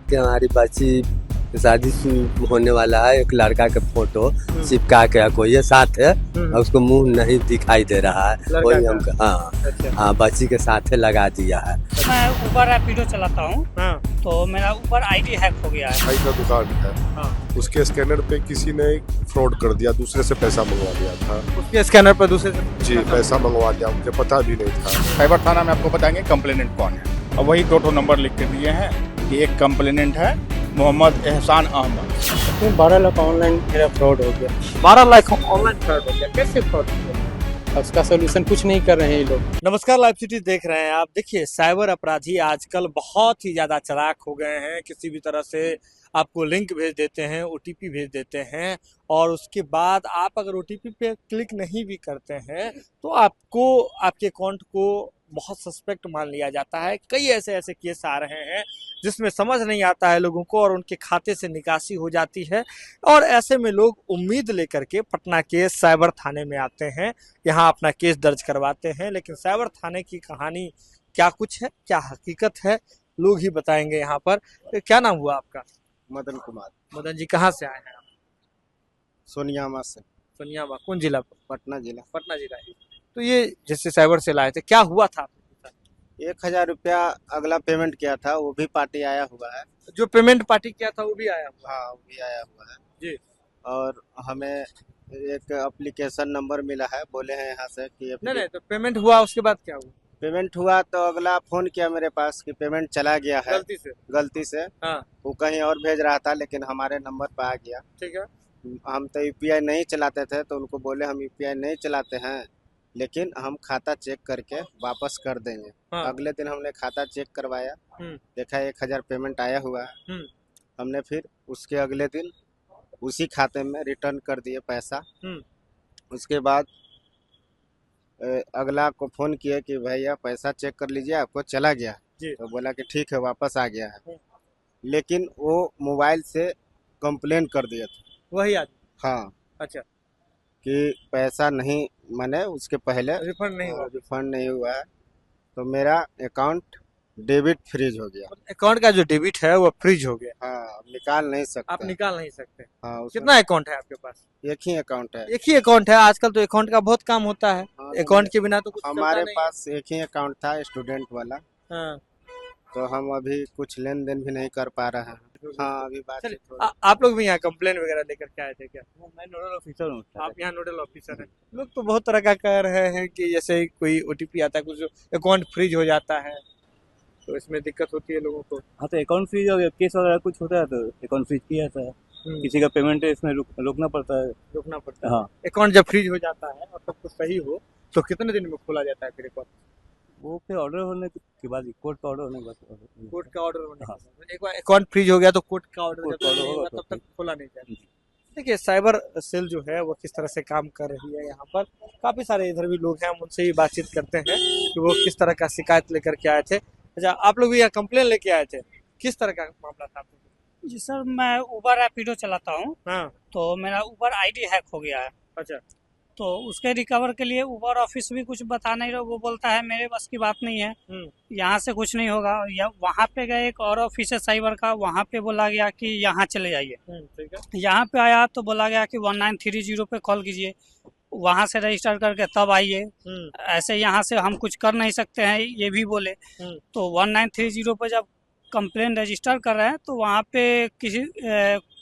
कि हमारी बच्ची शादी होने वाला है, एक लड़का का फोटो चिपका के कोई ये साथ है और उसको मुंह नहीं दिखाई दे रहा है, वही हम हाँ बच्ची के साथ लगा दिया है। मैं उबर रैपिडो चलाता हूँ, तो मेरा उबर आईडी हैक हो गया है। भाई का दुकान है, उसके स्कैनर पे किसी ने फ्रॉड कर दिया, दूसरे से पैसा मंगवा लिया था। उसके स्कैनर पर दूसरे से जी पैसा मंगवा लिया, मुझे पता भी नहीं था। साइबर थाना में आपको बताएंगे कंप्लेनेंट कौन है, और वही दो नंबर लिख के दिए हैं कि एक कंप्लेनेंट है मोहम्मद एहसान अहमद। 12 लाख ऑनलाइन मेरा फ्रॉड हो गया। 12 लाख ऑनलाइन फ्रॉड हो गया। कैसे फ्रॉड हो गया? उसका सोल्यूशन कुछ नहीं कर रहे हैं ये लोग। नमस्कार, लाइव सिटी देख रहे हैं आप। देखिए, साइबर अपराधी आजकल बहुत ही ज्यादा चालाक हो गए हैं। किसी भी तरह से आपको लिंक भेज देते हैं, ओटीपी भेज देते हैं, और उसके बाद आप अगर ओटीपी पे क्लिक नहीं भी करते हैं तो आपको आपके अकाउंट को बहुत सस्पेक्ट मान लिया जाता है। कई ऐसे केस आ रहे हैं जिसमें समझ नहीं आता है लोगों को और उनके खाते से निकासी हो जाती है, और ऐसे में लोग उम्मीद लेकर के पटना के साइबर थाने में आते हैं, यहाँ अपना केस दर्ज करवाते हैं। लेकिन साइबर थाने की कहानी क्या कुछ है, क्या हकीकत है, लोग ही बताएंगे यहाँ पर। क्या नाम हुआ आपका? मदन कुमार। मदन जी, कहाँ से आए हैं आप? सोनियामा से। सोनियामा, कौन जिला? पटना जिला। पटना जिला ही। तो ये जैसे साइबर से लाए थे, क्या हुआ था आपके साथ? 1000 रुपया अगला पेमेंट किया था, वो भी पार्टी आया हुआ है। जो पेमेंट पार्टी किया था वो भी आया हुआ? हाँ, वो भी आया हुआ है जी। और हमें एक एप्लीकेशन नंबर मिला है, बोले हैं यहाँ से कि नहीं, तो पेमेंट हुआ, उसके बाद क्या हुआ? पेमेंट हुआ तो अगला फोन किया मेरे पास कि पेमेंट चला गया है गलती से। हाँ। वो कहीं और भेज रहा था लेकिन हमारे नंबर पर आ गया। ठीक है। हम तो यूपीआई नहीं चलाते थे, तो उनको बोले हम यूपीआई नहीं चलाते हैं, लेकिन हम खाता चेक करके वापस कर देंगे। हाँ। अगले दिन हमने खाता चेक करवाया, देखा 1000 पेमेंट आया हुआ है। हमने फिर उसके अगले दिन उसी खाते में रिटर्न कर दिए पैसा। उसके बाद अगला को फोन किए कि भैया पैसा चेक कर लीजिए, आपको चला गया। तो बोला कि ठीक है, वापस आ गया है। लेकिन वो मोबाइल से कंप्लेन कर दिया था वही आदमी? हाँ। अच्छा। कि पैसा नहीं, मैंने उसके पहले रिफंड नहीं हुआ है, तो मेरा अकाउंट डेबिट फ्रीज हो गया। अकाउंट का जो डेबिट है वो फ्रीज हो गया? हाँ, निकाल नहीं सकते। आप निकाल नहीं सकते? हाँ। कितना अकाउंट है आपके पास? एक ही अकाउंट है। एक ही अकाउंट है? आजकल तो अकाउंट का बहुत काम होता है। हाँ, अकाउंट के बिना तो कुछ हमारे पास एक ही अकाउंट था, स्टूडेंट वाला। हाँ। तो हम अभी कुछ लेन देन भी नहीं कर पा रहे हैं। हाँ, अभी बात। आप लोग भी यहाँ कंप्लेन वगैरह लेकर के आए थे क्या? मैं नोडल ऑफिसर हूँ। आप यहाँ नोडल ऑफिसर हैं। लोग तो बहुत तरह का कह रहे हैं कि जैसे कोई ओटीपी आता है, कुछ अकाउंट फ्रीज हो जाता है, तो इसमें दिक्कत होती है लोगों को। हाँ, तो अकाउंट फ्रीज हो गया, केस वगैरह कुछ होता है तो अकाउंट फ्रीज किया जाता है। किसी का पेमेंट है इसमें रोकना पड़ता है। हाँ। अकाउंट जब फ्रीज हो जाता है और सब कुछ सही हो तो कितने दिन में खोला जाता है फिर अकाउंट? वो फिर ऑर्डर होने के बाद, कोर्ट का ऑर्डर होने के बाद। कोर्ट का ऑर्डर होने के बाद एक बार अकाउंट फ्रीज हो गया तो कोर्ट का ऑर्डर होगा तब तक खोला नहीं जाएगा। देखिए, साइबर सेल जो है वो किस तरह से काम कर रही है यहाँ पर। काफी सारे इधर भी लोग हैं, हम उनसे ही बातचीत करते हैं कि वो किस तरह का शिकायत लेकर के आए थे। अच्छा, आप लोग भी यहाँ कंप्लेन लेके आए थे, किस तरह का मामला था? जी सर, मैं उबर रैपिडो चलाता हूँ। हाँ। तो मेरा उबर आईडी हैक हो गया है। अच्छा। तो उसके रिकवर के लिए उबर ऑफिस भी कुछ बता नहीं रहा, वो बोलता है मेरे बस की बात नहीं है, यहाँ से कुछ नहीं होगा। वहाँ पे गए, एक और ऑफिस है साइबर का, वहाँ पे बोला गया कि यहाँ चले जाइए। ठीक है। यहाँ पे आया तो बोला गया कि 1930 पे कॉल कीजिए, वहाँ से रजिस्टर करके तब आइए। ऐसे यहाँ से हम कुछ कर नहीं सकते हैं, ये भी बोले। तो 1930 पे जब कंप्लेन रजिस्टर कर रहे हैं तो वहाँ पे किसी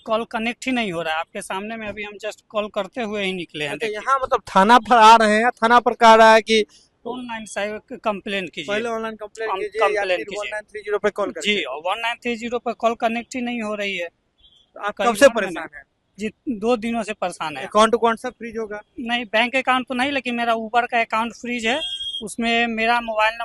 कॉल कनेक्ट ही नहीं हो रहा है। आपके सामने में अभी हम जस्ट कॉल करते हुए ही निकले हैं। यहाँ मतलब थाना पर आ रहे हैं, थाना पर कह रहा है कि ऑनलाइन साइबर कंप्लेन कीजिए, पहले ऑनलाइन कंप्लेन कीजिए या फिर 1930 पे कॉल जी। और 1930 पे कॉल कनेक्ट ही नहीं हो रही है। आप कब से परेशान हैं? जी, 2 दिनों से परेशान है। अकाउंट कौन सा फ्रीज होगा? नहीं, बैंक अकाउंट तो नहीं, लेकिन मेरा उबर का अकाउंट फ्रीज है। उसमें मेरा मोबाइल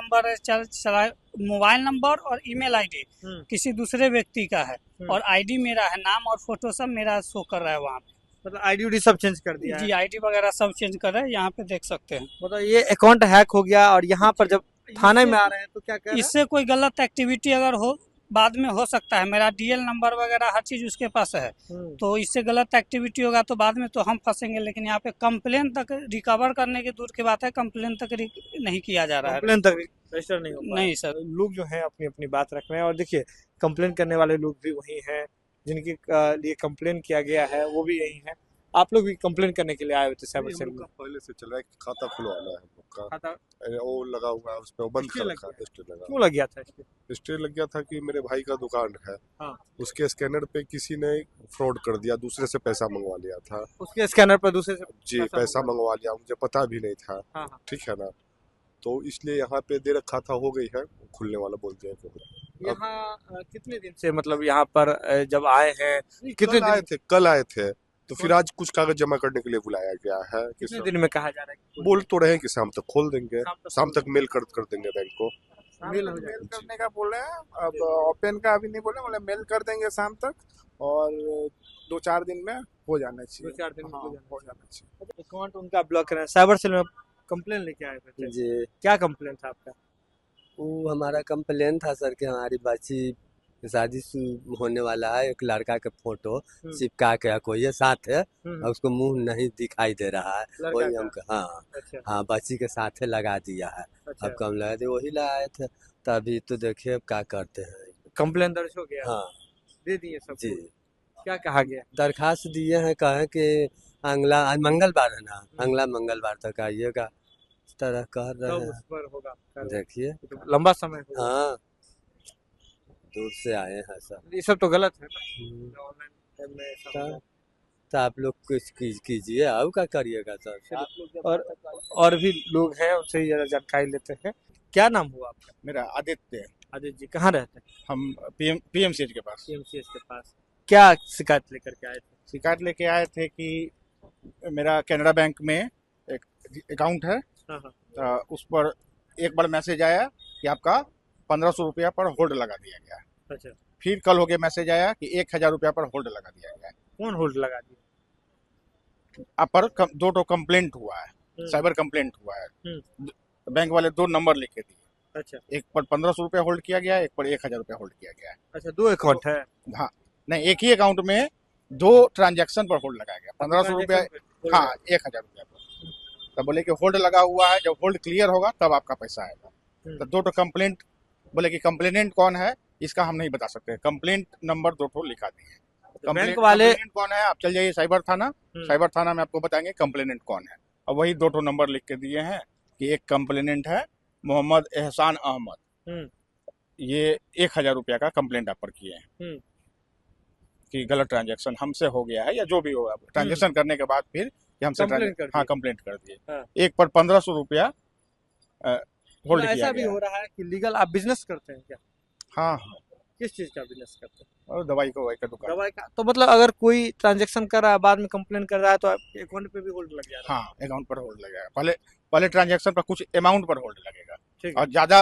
नंबर और ईमेल आईडी किसी दूसरे व्यक्ति का है, और आईडी मेरा है, नाम और फोटो सब मेरा शो कर रहा है वहाँ पे। मतलब आईडी सब चेंज कर दिया जी, आईडी वगैरह सब चेंज कर रहे हैं, यहाँ पे देख सकते हैं। मतलब ये अकाउंट हैक हो गया, और यहाँ पर जब थाने में आ रहे हैं तो क्या कर रहे हैं? इससे कोई गलत एक्टिविटी अगर हो बाद में हो सकता है। मेरा डीएल नंबर वगैरह हर चीज उसके पास है, तो इससे गलत एक्टिविटी होगा तो बाद में तो हम फंसेंगे। लेकिन यहाँ पे कंप्लेन तक रिकवर करने की दूर की बात है, कंप्लेन तक नहीं किया जा रहा है। कंप्लेन तक रजिस्टर नहीं हो पा नहीं रहा। सर। लोग जो हैं अपनी अपनी बात रख रहे हैं और देखिए कंप्लेन करने वाले लोग भी वही हैं जिनके लिए कंप्लेन किया गया है वो भी यही हैं। आप लोग भी कंप्लेन करने के लिए आए हुए थे साइबर हम सेल लोग में। का पहले से चल रहा है कि खाता खुलवाना है हम लोग का खाता वो लगा हुआ है उस पर बंद स्टे कर लग रखा है स्टे लगा क्यों लग गया था इसके? स्टे लग गया था कि मेरे भाई का दुकान है हाँ। उसके स्कैनर पे किसी ने फ्रॉड कर दिया दूसरे से पैसा मंगवा लिया था उसके स्कैनर पर दूसरे से जी पैसा मंगवा लिया मुझे पता भी नहीं था हाँ हाँ। ठीक है ना तो इसलिए यहाँ पे दे रखा था हो गई है खुलने वाला बोलते हैं कि यहाँ कितने दिन से मतलब यहाँ पर जब आए हैं कितने कल आए दिन थे कल आए थे तो फिर आज कुछ कागज जमा करने के लिए बुलाया गया है कि कितने दिन में कहा जा रहा है कि बोल तो रहे हैं कि शाम तक खोल देंगे शाम तक शाम तक मेल कर देंगे बैंक को मेल हो मेल जाएगा। करने का बोले हैं अब ओपन का अभी नहीं बोले मेल कर देंगे शाम तक और 2-4 दिन में हो जाना चाहिए 2-4 दिन में हाँ, हो हो जाना चाहिए अकाउंट उनका ब्लॉक करें साइबर सेल में कंप्लेन लेके आए थे जी क्या कंप्लेन था आपका? वो हमारा कंप्लेन था सर कि हमारी बच्ची शादी होने वाला है एक लड़का के फोटो चिपका के कोई है साथ है और उसको मुंह नहीं दिखाई दे रहा है लड़का वही का? हम हाँ अच्छा हाँ बच्ची के साथ लगा दिया है अच्छा अब कम लगा दिया वही लाए थे तभी तो देखिए अब क्या करते हैं कंप्लेन दर्ज हो गया हाँ दे दिए सब जी क्या कहा गया? दरखास्त दिए हैं कहे कि अगला आज मंगलवार है ना अगला मंगलवार तक आइएगा इस तरह कह रहे कब हैं उस पर होगा कार्रवाई? देखिए तो लंबा समय होगा हाँ दूर से आए हैं सर ये सब तो गलत है ना हम्म, ऑनलाइन में ऐसा तो होगा। तो आप लोग कुछ कीजिए अब क्या करिएगा सर और भी लोग हैं उनसे ही जरा जानकारी लेते हैं। क्या नाम हुआ आपका? मेरा आदित्य आदित्य जी कहाँ रहते हैं? हम पीएमसीएच के पास सीएमसीएच के पास। क्या शिकायत लेकर के आए थे? शिकायत लेके आए थे कि मेरा कैनरा बैंक में एक अकाउंट है हाँ हाँ उस पर एक बार मैसेज आया कि आपका 1500 रुपया पर होल्ड लगा दिया गया है। अच्छा फिर कल हो गया मैसेज आया कि 1000 रुपया पर होल्ड लगा दिया गया है। कौन होल्ड लगा दिया? आप पर दो तो कंप्लेंट हुआ है साइबर कंप्लेंट हुआ है बैंक वाले 2 नंबर लिख के दिए अच्छा एक पर 1500 रुपया होल्ड किया गया है एक पर 1000 रुपया होल्ड किया गया है। अच्छा 2 अकाउंट है हाँ नहीं एक ही अकाउंट में 2 ट्रांजैक्शन पर होल्ड लगाया गया 1500 रुपया हाँ 1000 रुपया पर तो बोले कि होल्ड लगा हुआ है जब होल्ड क्लियर होगा तब आपका पैसा आएगा। तो 2 कंप्लेंट बोले कि कंप्लेनेंट कौन है इसका हम नहीं बता सकते कंप्लेंट नंबर 2 लिखा दिए बैंक वाले कंप्लेनेंट कौन है आप चल जाइए साइबर थाना में आपको बताएंगे कंप्लेनेंट कौन है और वही 2 नंबर लिख के दिए हैं कि एक कंप्लेनेंट है मोहम्मद एहसान अहमद ये 1000 रुपया का कंप्लेंट आप पर किए हैं कि गलत ट्रांजैक्शन हमसे हो गया है या जो भी होगा ट्रांजैक्शन करने के बाद फिर कि हमसे हाँ कंप्लेंट कर दिए हाँ। एक पर 1500 रुपया होल्ड किया ऐसा भी गया हो रहा है कि लीगल आप बिजनेस करते हैं क्या? हाँ हाँ किस चीज का बिजनेस करते हैं? और दवाई का दुकान दवाई का। तो मतलब अगर कोई ट्रांजैक्शन कर रहा है बाद में कंप्लेन कर रहा है तो आपके अकाउंट पे भी होल्ड लग जाएगा। हाँ अकाउंट पर होल्ड लगेगा पहले ट्रांजैक्शन पर कुछ अमाउंट पर होल्ड लगेगा ठीक है। और ज्यादा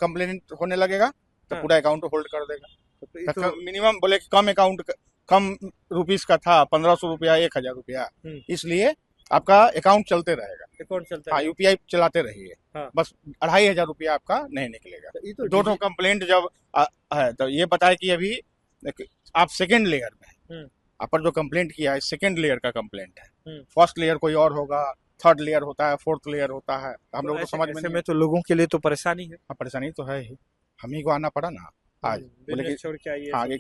कंप्लेंट होने लगेगा तो हाँ। पूरा अकाउंट होल्ड कर देगा तो ये तो मिनिमम बोले कि कम अकाउंट कम रुपीस का था 1500 रुपया 1000 रुपया इसलिए आपका अकाउंट चलते रहेगा अकाउंट चलता हाँ है। यूपीआई चलाते रहिए हाँ। बस 2500 रुपया आपका नहीं निकलेगा तो ये तो 2 कंप्लेंट जब है तो ये बताए कि अभी आप सेकेंड लेयर में हैं आप पर जो कंप्लेंट किया है सेकेंड लेयर का कंप्लेंट है फर्स्ट लेयर कोई और होगा थर्ड लेयर होता है फोर्थ लेयर होता है हम लोग को समझ में नहीं में तो लोगों के लिए तो परेशानी है। हाँ, परेशानी तो है ही हम ही को आना पड़ा ना आज बोले कि बिजनेस छोड़ के आइए हाँ ये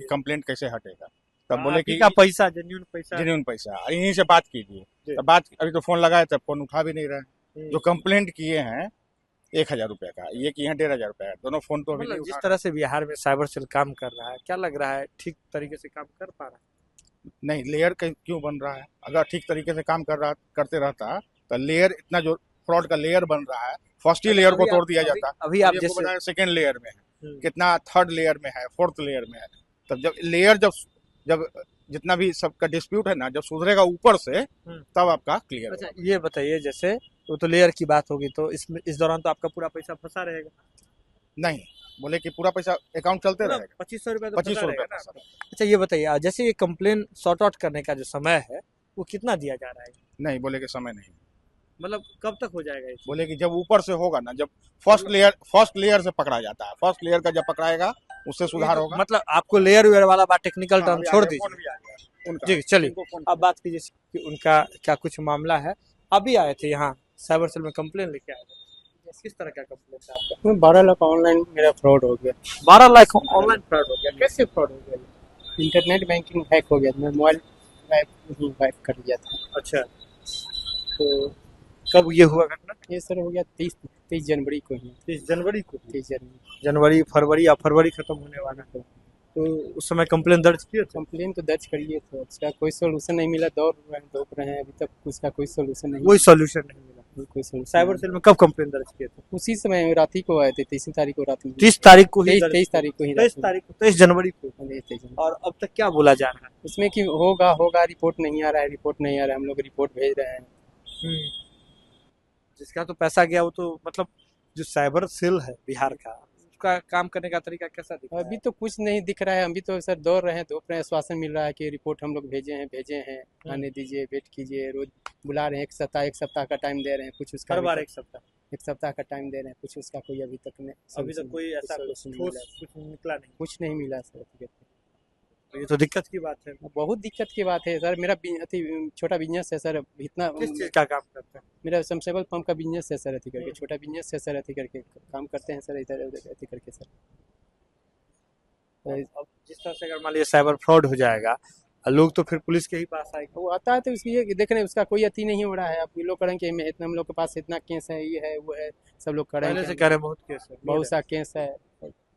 कंप्लेंट कैसे हटेगा तब बोले कि का पैसा जेन्युइन पैसा जेन्युइन पैसा इन्हीं से बात कीजिए तब बात अभी तो फोन लगाए तब फोन उठा भी नहीं रहे जो कंप्लेंट किए हैं 1000 रुपया का ये किए हैं 1500 रुपया दोनों फोन तो अभी नहीं जिस उठा तरह से बिहार में साइबर सेल काम कर रहा है क्या लग रहा है ठीक तरीके से काम कर पा रहा है? नहीं लेयर क्यों बन रहा है अगर ठीक तरीके से काम करते रहता तो लेयर इतना जो फ्रॉड का लेयर बन रहा है फर्स्ट ही लेयर को तोड़ दिया जाता अभी आप जैसे सेकेंड लेयर में है कितना थर्ड लेयर में है फोर्थ लेयर में है तब जब लेयर जब जितना भी सबका डिस्प्यूट है ना जब सुधरेगा ऊपर से तब आपका क्लियर अच्छा ये बताइए जैसे तो लेयर की बात होगी तो इस दौरान तो आपका पूरा पैसा फंसा रहेगा। नहीं बोले कि पूरा पैसा अकाउंट चलते रहेगा 2500 रुपया तो 2500 रहेगा रुपया ना। अच्छा ये बताइए जैसे ये कंप्लेन सॉर्ट आउट करने का जो समय है वो कितना दिया जा रहा है? नहीं बोले कि समय नहीं मतलब कब तक हो जाएगा? बोले कि जब ऊपर से होगा ना जब फर्स्ट लेयर से पकड़ा जाता है फर्स्ट लेयर का जब पकड़ाएगा उससे सुधार होगा मतलब आपको लेयर वेयर वाला बात टेक्निकल टर्म छोड़ दीजिए जी चलिए अब बात कीजिए कि उनका क्या कुछ मामला है। अभी आए थे यहाँ साइबर सेल में कंप्लेन लेके आए थे किस तरह का कंप्लेंट था आपका? 12 लाख ऑनलाइन मेरा फ्रॉड हो गया। 12 लाख ऑनलाइन फ्रॉड हो गया, कैसे फ्रॉड हो गया ये? इंटरनेट बैंकिंग हैक हो गया, मैं मोबाइल हैक कर दिया था। अच्छा, तो कब ये हुआ घटना? ये सर हो गया 23 जनवरी को ही। 30 जनवरी को। 23 जनवरी। जनवरी, फरवरी या फरवरी खत्म होने वाला है, तो उस समय कंप्लेन दर्ज किए थे? कंप्लेन तो दर्ज करिए थे, उसका कोई सोल्यूशन नहीं मिला। दौड़ रहे हैं अभी तक, उसका कोई सोल्यूशन नहीं कोई सॉल्यूशन नहीं मिला। कोई सोल्यूशन। साइबर सेल में कब कंप्लेन दर्ज किए थे? उसी समय रात ही को आए थे, 23 तारीख को रात में। 30 तारीख को ही? 23 तारीख को ही। 23 तारीख को, 23 जनवरी को। 23 जनवरी। और अब तक क्या बोला जा रहा है उसमें कि होगा रिपोर्ट नहीं आ रहा है, रिपोर्ट नहीं आ रहा है, हम लोग रिपोर्ट भेज रहे हैं। जिसका तो पैसा गया वो तो मतलब जो साइबर सेल है बिहार का, उसका काम करने का तरीका कैसा दिख रहा है? अभी तो कुछ नहीं दिख रहा है, अभी तो सर दौड़ रहे हैं, आश्वासन मिल रहा है कि रिपोर्ट हम लोग भेजे हैं, आने दीजिए, वेट कीजिए, रोज बुला रहे हैं, एक सप्ताह का टाइम दे रहे हैं, कुछ उसका हर बार अभी एक सप्ताह? तक एक सप्ताह का टाइम दे रहे हैं, कुछ उसका कोई अभी तक नहीं, अभी तक कोई ऐसा solution ठोस मिला। कुछ निकला नहीं। कुछ नहीं मिला सर। तो ये तो दिक्कत की बात है। बहुत दिक्कत की बात है सर। मेरा छोटा बिजनेस है सर, इतना किस चीज का काम करते हैं? मेरा समसेबल पंप का बिजनेस है सर, अथी करके छोटा बिजनेस है सर, अथी करके काम करते हैं सर, इधर उधर अथी करके सर। अब जिस तरह से अगर मान लीजिए साइबर फ्रॉड हो जाएगा, लोग तो फिर पुलिस के ही पास आएंगे। वो आता है तो उसकी ये देख रहे हैं, उसका कोई अति नहीं हो रहा है। अब ये लोग करेंगे इतना, हम लोग के पास इतना केस है, ये है वो है, सब लोग पहले से करेंगे। कह रहे हैं बहुत केस है, बहुत सा केस है,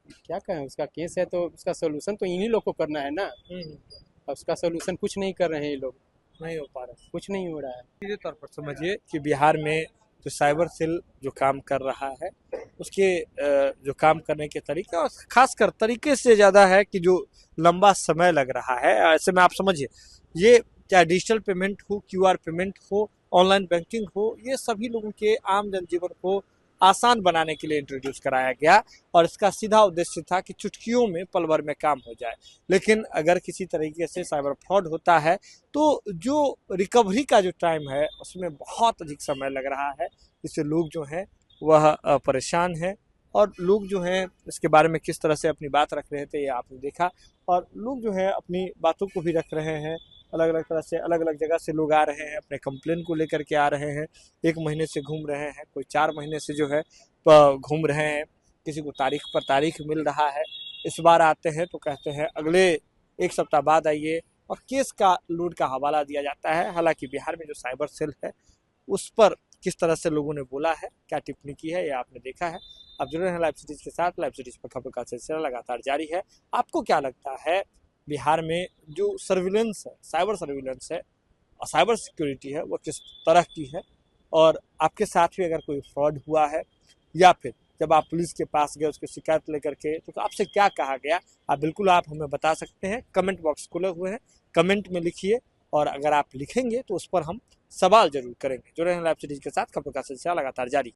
क्या कहें, उसका केस है तो उसका सोल्यूशन तो इन्हीं लोग को करना है ना। अब उसका सोल्यूशन कुछ नहीं कर रहे हैं ये लोग, नहीं हो पा रहा है। कुछ नहीं हो रहा है। सीधे तौर पर समझिए कि बिहार में जो साइबर सेल जो काम कर रहा है, उसके जो काम करने के तरीके, और खासकर तरीके से ज़्यादा है कि जो लंबा समय लग रहा है। ऐसे में आप समझिए, ये चाहे डिजिटल पेमेंट हो, QR पेमेंट हो, ऑनलाइन बैंकिंग हो, ये सभी लोगों के आम जनजीवन को आसान बनाने के लिए इंट्रोड्यूस कराया गया, और इसका सीधा उद्देश्य था कि चुटकियों में पल भर में काम हो जाए। लेकिन अगर किसी तरीके से साइबर फ्रॉड होता है तो जो रिकवरी का जो टाइम है उसमें बहुत अधिक समय लग रहा है, इससे लोग जो हैं वह परेशान हैं, और लोग जो हैं इसके बारे में किस तरह से अपनी बात रख रहे थे ये आपने देखा, और लोग जो है अपनी बातों को भी रख रहे हैं। अलग अलग तरह से अलग अलग जगह से लोग आ रहे हैं, अपने कंप्लेन को लेकर के आ रहे हैं। 1 महीने से घूम रहे हैं, कोई 4 महीने से जो है घूम रहे हैं, किसी को तारीख पर तारीख मिल रहा है। इस बार आते हैं तो कहते हैं अगले 1 सप्ताह बाद आइए, और केस का लोड का हवाला दिया जाता है। हालांकि बिहार में जो साइबर सेल है उस पर किस तरह से लोगों ने बोला है, क्या टिप्पणी की है, ये आपने देखा है। आप जुड़े हैं लाइव सिटीज के साथ। लाइव सिटीज पर खबर का सिलसिला लगातार जारी है। आपको क्या लगता है बिहार में जो सर्विलेंस है, साइबर सर्विलेंस है, साइबर सिक्योरिटी है, वो किस तरह की है? और आपके साथ भी अगर कोई फ्रॉड हुआ है, या फिर जब आप पुलिस के पास गए उसकी शिकायत लेकर के, तो आपसे क्या कहा गया, आप बिल्कुल आप हमें बता सकते हैं। कमेंट बॉक्स खुले हुए हैं, कमेंट में लिखिए, और अगर आप लिखेंगे तो उस पर हम सवाल जरूर करेंगे। जुड़े हैं लाइव सिटीज के साथ, खबर का सिलसिला लगातार जारी।